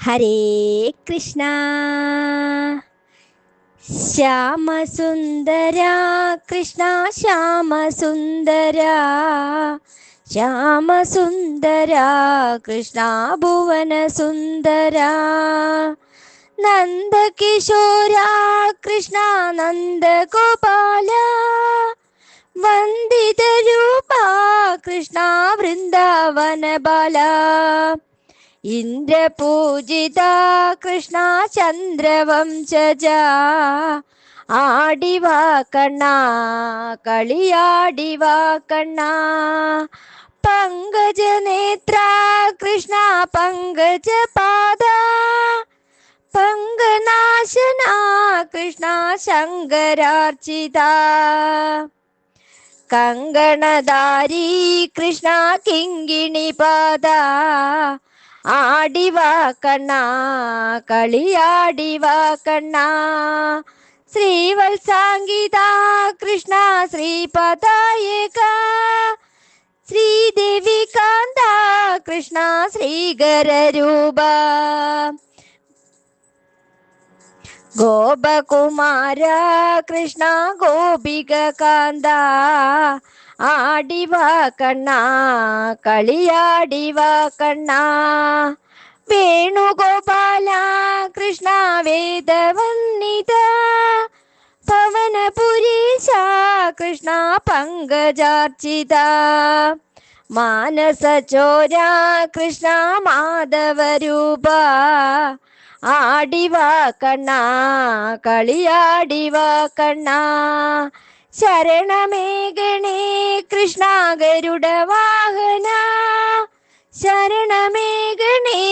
ഹരേ Krishna. Shyamasundara Krishna Shyamasundara, Shyamasundara Krishna ഭുവനസുന്ദര. Nandakishora Krishna നന്ദഗോപാല, വന്ദിതരൂപ Krishna Vrindavana ബാല. ഇന്ദ്രപൂജിത Krishna ചന്ദ്രവംശജ, ആടിവാ കണ്ണ കളിയാടിവാ കണ്ണ. പങ്കജനേത്ര Krishna പങ്കജപാദ, പങ്കനാശന Krishna ശങ്കരാർച്ചിത. കങ്കണധാരി Krishna കിങ്കിണിപാദ, ആടിവാ കണ്ണ കളിയാടിവാ കണ്ണ. ശ്രീവത്സാംഗിത Krishna ശ്രീപദായക, Sridevi കാന്ത Krishna ശ്രീകരരൂപ. Gopakumara Krishna Gopika കാന്ത, ആടിവാ കണ്ണ കളിയാടിവാ കണ്ണ. Venugopala Krishna വേദവന്നിത, പവനപുരീശ Krishna പങ്കജാർച്ചിത. മാനസചോര Krishna മാധവരൂപ, ആടിവാ കണ്ണ കളിയാടിവാ കണ്ണ. ശരണമേഘണേ Krishna ഗരുഡവാഹന, ശരണമേഘണേ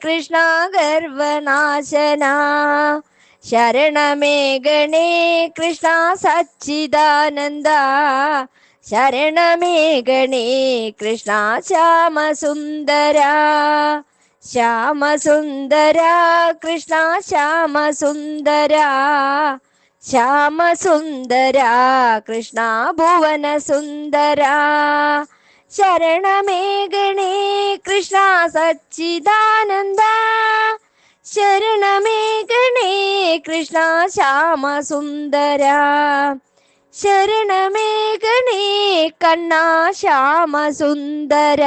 Krishna ഗർവനാശന. ശരണമേഘണേ Krishna സച്ചിദാനന്ദ, ശരണമേഘണേ Krishna Shyamasundara. Shyamasundara Krishna Shyamasundara, Shyamasundara Krishna ഭുവനസുന്ദര. ശരണമേഘണേ Krishna സച്ചിദാനന്ദ, ശരണമേഘണേ Krishna Shyamasundara. ശരണമേഘണേ കണ്ണ Shyamasundara.